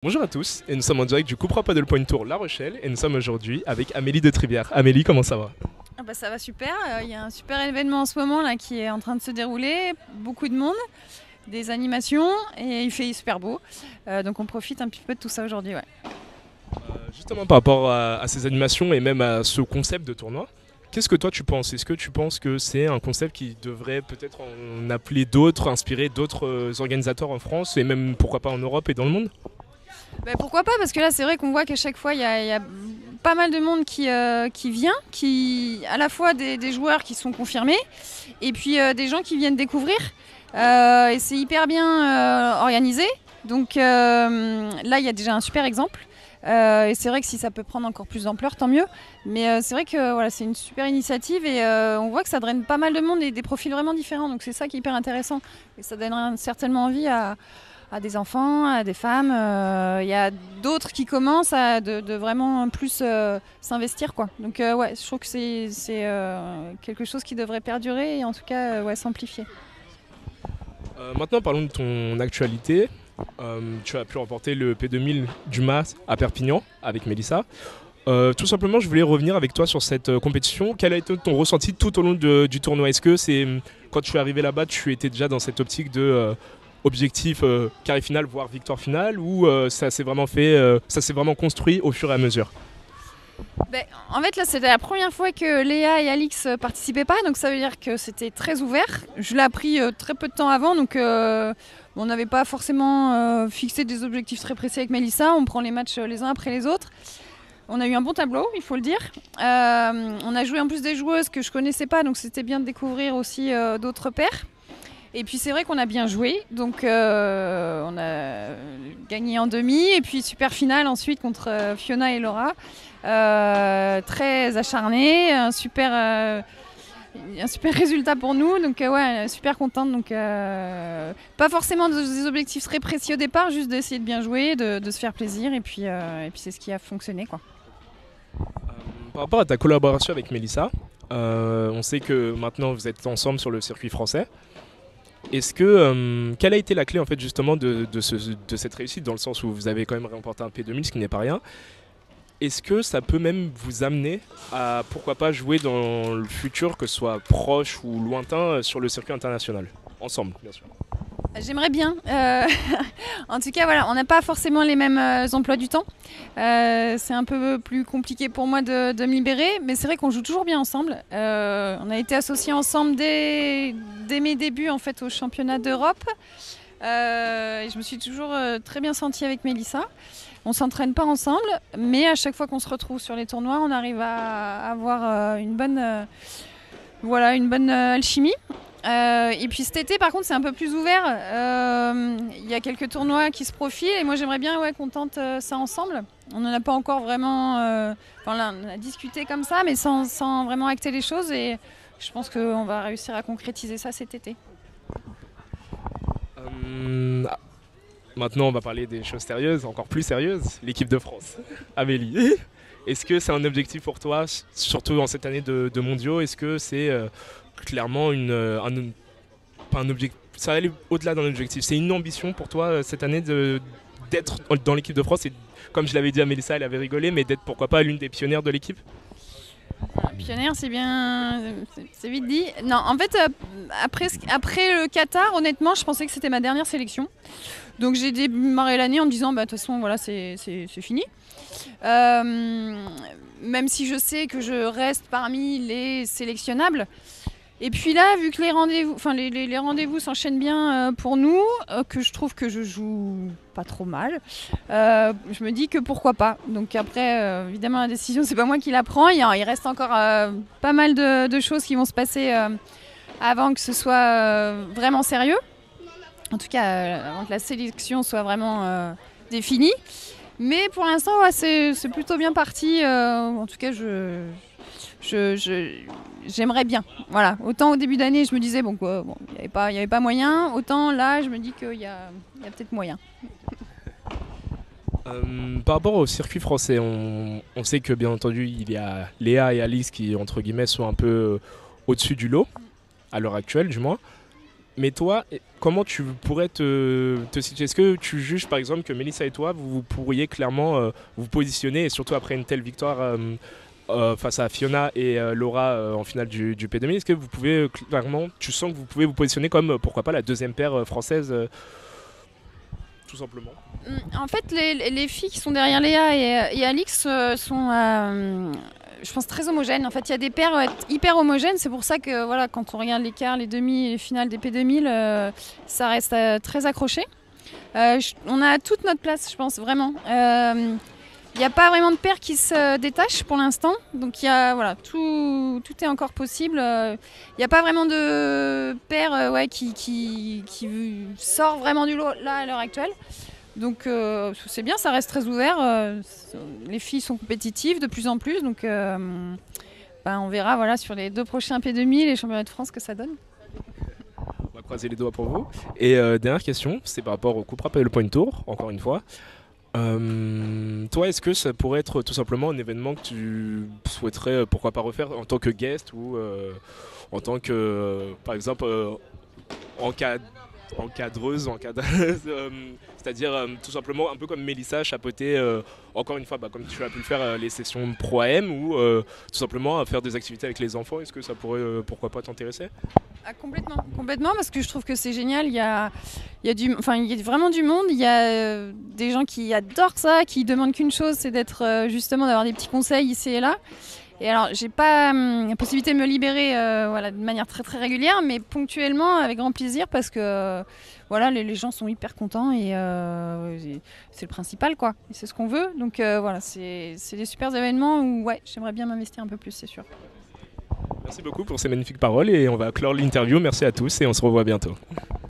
Bonjour à tous, et nous sommes en direct du Cupra Paddle Point Tour La Rochelle, et nous sommes aujourd'hui avec Amélie de Trivière. Amélie, comment ça va? Ah bah ça va super, il y a un super événement en ce moment là qui est en train de se dérouler, beaucoup de monde, des animations et il fait super beau. Donc on profite un petit peu de tout ça aujourd'hui. Ouais. Justement par rapport à ces animations et même à ce concept de tournoi, qu'est-ce que toi tu penses? Est-ce que tu penses que c'est un concept qui devrait peut-être en appeler d'autres, inspirer d'autres organisateurs en France et même pourquoi pas en Europe et dans le monde? Bah, pourquoi pas, parce que là c'est vrai qu'on voit qu'à chaque fois il y a pas mal de monde qui vient, à la fois des joueurs qui sont confirmés et puis des gens qui viennent découvrir. Et c'est hyper bien organisé. Donc là il y a déjà un super exemple. Et c'est vrai que si ça peut prendre encore plus d'ampleur, tant mieux. Mais c'est vrai que voilà, c'est une super initiative et on voit que ça draine pas mal de monde et des profils vraiment différents. Donc c'est ça qui est hyper intéressant. Et ça donnera certainement envie à des enfants, à des femmes. Il y a d'autres qui commencent de vraiment plus s'investir, quoi. Donc ouais, je trouve que c'est quelque chose qui devrait perdurer et en tout cas ouais, s'amplifier. Maintenant parlons de ton actualité. Tu as pu remporter le P2000 du MAS à Perpignan avec Mélissa. Tout simplement, je voulais revenir avec toi sur cette compétition. Quel a été ton ressenti tout au long du tournoi? Est-ce que c'est quand tu es arrivé là-bas, tu étais déjà dans cette optique de objectif carré final, voire victoire finale, ou ça s'est vraiment fait, ça s'est vraiment construit au fur et à mesure? Ben, en fait, là, c'était la première fois que Léa et Alix participaient pas, donc ça veut dire que c'était très ouvert. Je l'ai appris très peu de temps avant, donc on n'avait pas forcément fixé des objectifs très précis avec Mélissa. On prend les matchs les uns après les autres. On a eu un bon tableau, il faut le dire. On a joué en plus des joueuses que je connaissais pas, donc c'était bien de découvrir aussi d'autres pairs. Et puis c'est vrai qu'on a bien joué, donc on a gagné en demi, et puis super finale ensuite contre Fiona et Laura. Très acharné, un super résultat pour nous, donc ouais, super contente. Donc pas forcément des objectifs très précis au départ, juste d'essayer de bien jouer, de se faire plaisir, et puis c'est ce qui a fonctionné, quoi. Par rapport à ta collaboration avec Mélissa, on sait que maintenant vous êtes ensemble sur le circuit français. Est-ce que quelle a été la clé en fait justement de cette réussite, dans le sens où vous avez quand même remporté un P2000, ce qui n'est pas rien? Est-ce que ça peut même vous amener à pourquoi pas jouer dans le futur, que ce soit proche ou lointain, sur le circuit international? Ensemble, bien sûr. J'aimerais bien. En tout cas, voilà, on n'a pas forcément les mêmes emplois du temps. C'est un peu plus compliqué pour moi de me libérer, mais c'est vrai qu'on joue toujours bien ensemble. On a été associés ensemble dès mes débuts en fait, au championnat d'Europe. Et je me suis toujours très bien sentie avec Mélissa. On s'entraîne pas ensemble, mais à chaque fois qu'on se retrouve sur les tournois, on arrive à avoir une bonne alchimie. Et puis cet été, par contre, c'est un peu plus ouvert. Il y a quelques tournois qui se profilent et moi, j'aimerais bien qu'on tente ça ensemble. On n'en a pas encore vraiment. Enfin, là, on a discuté comme ça, mais sans vraiment acter les choses. Et je pense qu'on va réussir à concrétiser ça cet été. Ah, maintenant, on va parler des choses sérieuses, encore plus sérieuses. L'équipe de France. Amélie, est-ce que c'est un objectif pour toi, surtout en cette année de mondiaux? Est-ce que c'est clairement pas un objectif, ça va aller au-delà d'un objectif? C'est une ambition pour toi cette année d'être dans l'équipe de France, et comme je l'avais dit à Mélissa, elle avait rigolé, mais d'être pourquoi pas l'une des pionnières de l'équipe? Voilà, pionnière, c'est bien, c'est vite dit. Non, en fait, après le Qatar, honnêtement, je pensais que c'était ma dernière sélection. Donc j'ai démarré l'année en me disant, bah, de toute façon, voilà, c'est fini. Même si je sais que je reste parmi les sélectionnables. Et puis là, vu que les rendez-vous s'enchaînent bien pour nous, que je trouve que je joue pas trop mal, je me dis que pourquoi pas. Donc après, évidemment, la décision, c'est pas moi qui la prends. Il reste encore pas mal de choses qui vont se passer avant que ce soit vraiment sérieux. En tout cas, avant que la sélection soit vraiment définie. Mais pour l'instant, ouais, c'est plutôt bien parti. En tout cas, j'aimerais bien. Voilà. Autant au début d'année, je me disais bon, il n'y avait pas moyen. Autant là, je me dis qu'il y a peut-être moyen. Par rapport au circuit français, on sait que bien entendu il y a Léa et Alice qui entre guillemets sont un peu au-dessus du lot, à l'heure actuelle du moins. Mais toi, comment tu pourrais te situer? Est-ce que tu juges par exemple que Mélissa et toi, vous pourriez clairement vous positionner, et surtout après une telle victoire face à Fiona et Laura en finale du P2000, est-ce que vous pouvez clairement, tu sens que vous pouvez vous positionner comme pourquoi pas la deuxième paire française tout simplement? En fait, les filles qui sont derrière Léa et Alix sont, je pense, très homogènes. En fait, il y a des paires hyper homogènes. C'est pour ça que voilà, quand on regarde les quarts, les demi et les finales des P2000, ça reste très accroché. On a toute notre place, je pense, vraiment. Il n'y a pas vraiment de paires qui se détachent pour l'instant. Donc, voilà, tout est encore possible. Il n'y a pas vraiment de paire qui sort vraiment du lot là à l'heure actuelle. Donc c'est bien, ça reste très ouvert. Les filles sont compétitives de plus en plus. Donc on verra voilà, sur les 2 prochains P2000 et championnats de France que ça donne. On va croiser les doigts pour vous. Et dernière question, c'est par rapport au coup frappé et le point tour, encore une fois. Toi, est-ce que ça pourrait être tout simplement un événement que tu souhaiterais, pourquoi pas refaire en tant que guest ou en tant que, par exemple, encadreuse, c'est-à-dire tout simplement un peu comme Mélissa, chapeauter encore une fois, comme tu as pu le faire, les sessions Pro-AM ou tout simplement faire des activités avec les enfants. Est-ce que ça pourrait, pourquoi pas, t'intéresser? Complètement, parce que je trouve que c'est génial. Il y a vraiment du monde. Il y a des gens qui adorent ça, qui demandent qu'une chose, c'est d'être justement d'avoir des petits conseils ici et là. Et alors, j'ai pas la possibilité de me libérer de manière très très régulière, mais ponctuellement, avec grand plaisir, parce que voilà, les gens sont hyper contents et c'est le principal, quoi. Et c'est ce qu'on veut. Donc voilà, c'est des super événements où j'aimerais bien m'investir un peu plus, c'est sûr. Merci beaucoup pour ces magnifiques paroles et on va clore l'interview. Merci à tous et on se revoit bientôt.